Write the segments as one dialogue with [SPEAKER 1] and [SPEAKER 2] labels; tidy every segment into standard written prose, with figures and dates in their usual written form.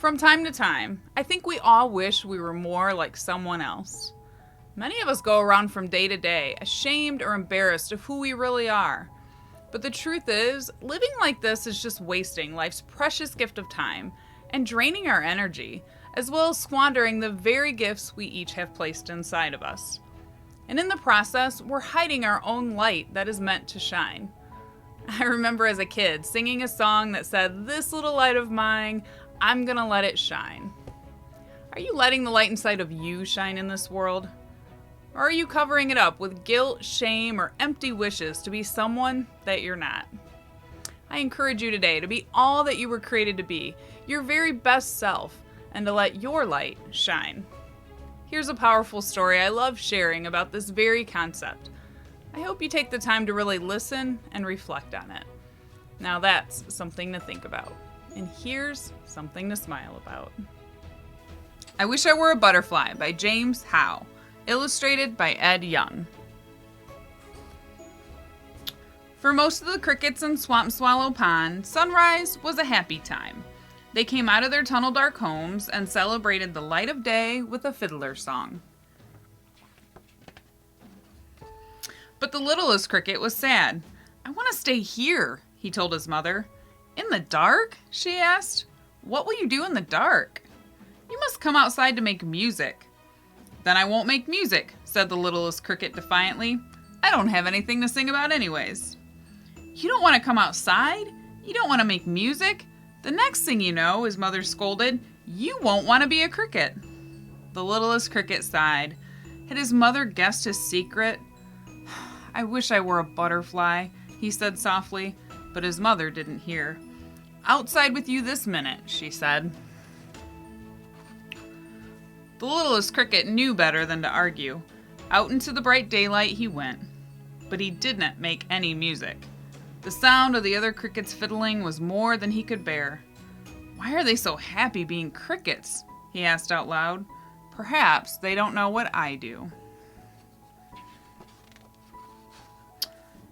[SPEAKER 1] From time to time, I think we all wish we were more like someone else. Many of us go around from day to day, ashamed or embarrassed of who we really are. But the truth is, living like this is just wasting life's precious gift of time and draining our energy, as well as squandering the very gifts we each have placed inside of us. And in the process, we're hiding our own light that is meant to shine. I remember as a kid singing a song that said, "This little light of mine, I'm gonna let it shine." Are you letting the light inside of you shine in this world? Or are you covering it up with guilt, shame, or empty wishes to be someone that you're not? I encourage you today to be all that you were created to be, your very best self, and to let your light shine. Here's a powerful story I love sharing about this very concept. I hope you take the time to really listen and reflect on it. Now that's something to think about. And here's something to smile about. I Wish I Were a Butterfly by James Howe, illustrated by Ed Young. For most of the crickets in Swamp Swallow Pond, sunrise was a happy time. They came out of their tunnel-dark homes and celebrated the light of day with a fiddler song. But the littlest cricket was sad. "I want to stay here," he told his mother. "In the dark?" she asked. "What will you do in the dark?" "You must come outside to make music." "Then I won't make music," said the littlest cricket defiantly. "I don't have anything to sing about anyways." "You don't want to come outside? You don't want to make music? The next thing you know," his mother scolded, "you won't want to be a cricket." The littlest cricket sighed. Had his mother guessed his secret? "I wish I were a butterfly," he said softly, but his mother didn't hear. "Outside with you this minute," she said. The littlest cricket knew better than to argue. Out into the bright daylight he went. But he didn't make any music. The sound of the other crickets fiddling was more than he could bear. "Why are they so happy being crickets?" he asked out loud. "Perhaps they don't know what I do."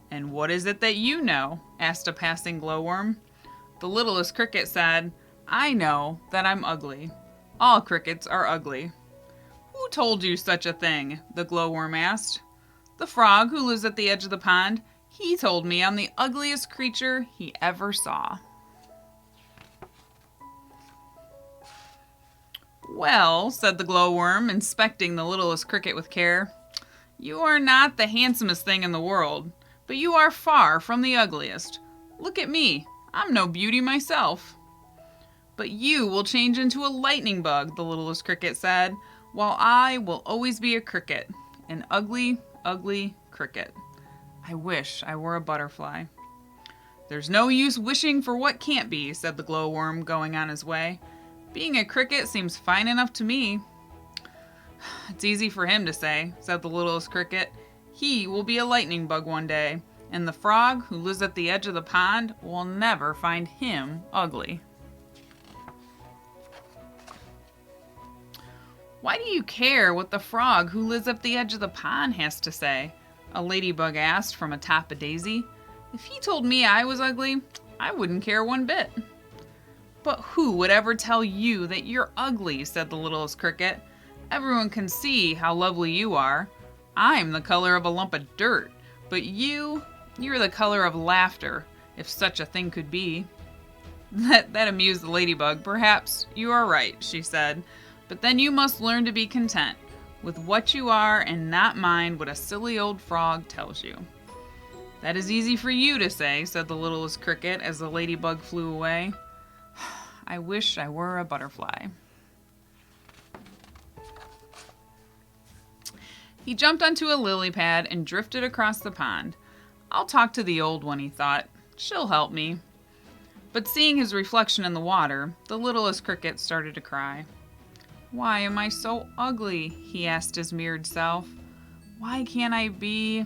[SPEAKER 1] "And what is it that you know?" asked a passing glowworm. The littlest cricket said, "I know that I'm ugly. All crickets are ugly." "Who told you such a thing?" the glowworm asked. "The frog who lives at the edge of the pond. He told me I'm the ugliest creature he ever saw." "Well," said the glowworm, inspecting the littlest cricket with care, "you are not the handsomest thing in the world, but you are far from the ugliest. Look at me. I'm no beauty myself." "But you will change into a lightning bug," the littlest cricket said, "while I will always be a cricket, an ugly, ugly cricket. I wish I were a butterfly." "There's no use wishing for what can't be," said the glowworm, going on his way. "Being a cricket seems fine enough to me." "It's easy for him to say," said the littlest cricket. "He will be a lightning bug one day, and the frog who lives at the edge of the pond will never find him ugly." "Why do you care what the frog who lives at the edge of the pond has to say?" a ladybug asked from atop a daisy. "If he told me I was ugly, I wouldn't care one bit." "But who would ever tell you that you're ugly?" said the littlest cricket. "Everyone can see how lovely you are. I'm the color of a lump of dirt, but you're the color of laughter, if such a thing could be." That amused the ladybug. "Perhaps you are right," she said, "but then you must learn to be content with what you are and not mind what a silly old frog tells you." "That is easy for you to say," said the littlest cricket as the ladybug flew away. "I wish I were a butterfly." He jumped onto a lily pad and drifted across the pond. "I'll talk to the old one," he thought. "She'll help me." But seeing his reflection in the water, the littlest cricket started to cry. "Why am I so ugly?" he asked his mirrored self. "Why can't I be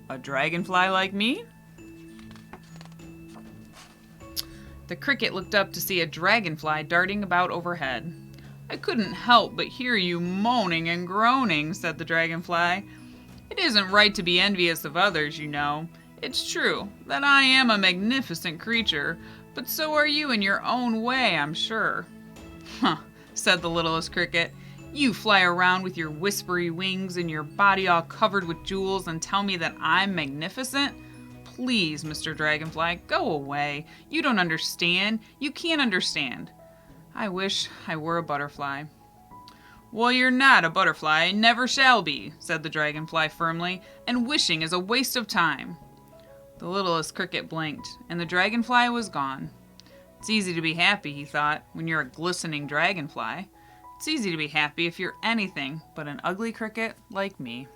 [SPEAKER 1] a dragonfly like me?" The cricket looked up to see a dragonfly darting about overhead. "I couldn't help but hear you moaning and groaning," said the dragonfly. "It isn't right to be envious of others, you know. It's true that I am a magnificent creature, but so are you in your own way, I'm sure." Huh, said the littlest cricket. You fly around with your whispery wings and your body all covered with jewels and tell me that I'm magnificent? Please, Mr. Dragonfly, go away. You don't understand. You can't understand. I wish I were a butterfly. Well, you're not a butterfly and never shall be, said the dragonfly firmly, and wishing is a waste of time. The littlest cricket blinked, and the dragonfly was gone. It's easy to be happy, he thought, when you're a glistening dragonfly. It's easy to be happy if you're anything but an ugly cricket like me.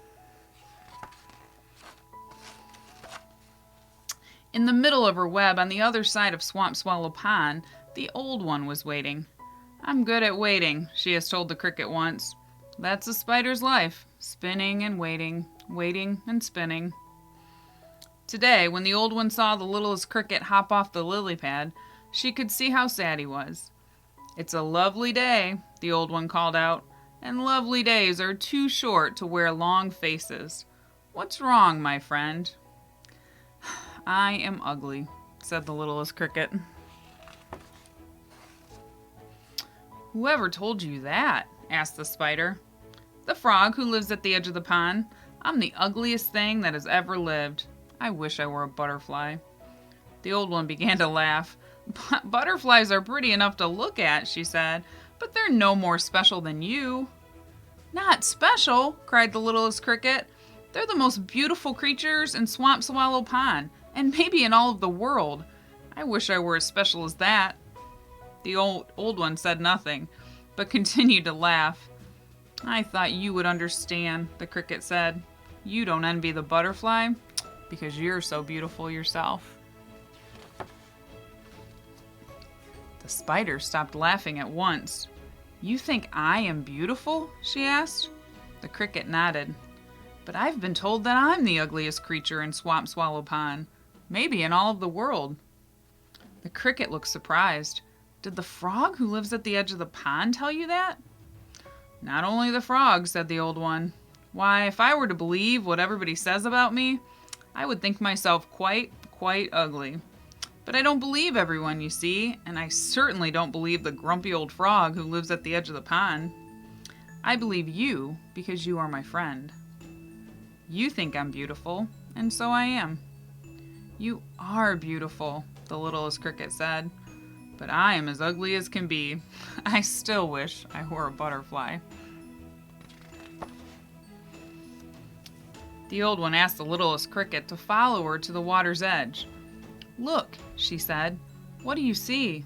[SPEAKER 1] In the middle of her web, on the other side of Swamp Swallow Pond, the old one was waiting. I'm good at waiting, she has told the cricket once. That's a spider's life, spinning and waiting, waiting and spinning. Today, when the old one saw the littlest cricket hop off the lily pad, she could see how sad he was. It's a lovely day, the old one called out, and lovely days are too short to wear long faces. What's wrong, my friend? I am ugly, said the littlest cricket. Whoever told you that? Asked the spider. The frog who lives at the edge of the pond. I'm the ugliest thing that has ever lived. I wish I were a butterfly. The old one began to laugh. Butterflies are pretty enough to look at, she said, but they're no more special than you. Not special, cried the littlest cricket. They're the most beautiful creatures in Swamp Swallow Pond, and maybe in all of the world. I wish I were as special as that. The old one said nothing, but continued to laugh. I thought you would understand, the cricket said. You don't envy the butterfly because you're so beautiful yourself. The spider stopped laughing at once. You think I am beautiful? She asked. The cricket nodded. But I've been told that I'm the ugliest creature in Swamp Swallow Pond, maybe in all of the world. The cricket looked surprised. Did the frog who lives at the edge of the pond tell you that? Not only the frog, said the old one. Why, if I were to believe what everybody says about me, I would think myself quite ugly. But I don't believe everyone, you see, and I certainly don't believe the grumpy old frog who lives at the edge of the pond. I believe you because you are my friend. You think I'm beautiful, and so I am. You are beautiful, the littlest cricket said. But I am as ugly as can be. I still wish I were a butterfly. The old one asked the littlest cricket to follow her to the water's edge. Look, she said. What do you see?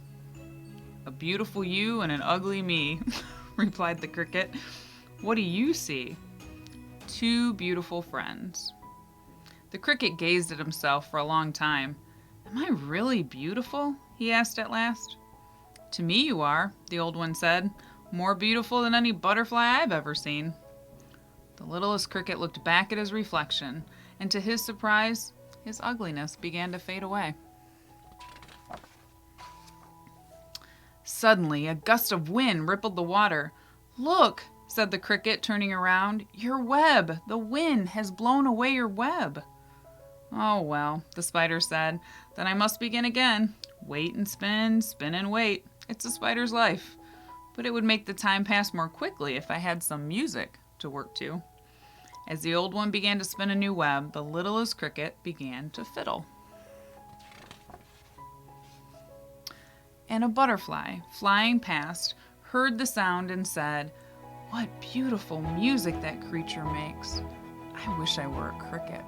[SPEAKER 1] A beautiful you and an ugly me, replied the cricket. What do you see? Two beautiful friends. The cricket gazed at himself for a long time. Am I really beautiful? He asked at last. To me you are, the old one said. More beautiful than any butterfly I've ever seen. The littlest cricket looked back at his reflection, and to his surprise, his ugliness began to fade away. Suddenly, a gust of wind rippled the water. Look, said the cricket, turning around. Your web! The wind has blown away your web. Oh, well, the spider said, then I must begin again. Wait and spin, spin and wait. It's a spider's life. But it would make the time pass more quickly if I had some music to work to. As the old one began to spin a new web, the littlest cricket began to fiddle. And a butterfly, flying past, heard the sound and said, What beautiful music that creature makes. I wish I were a cricket.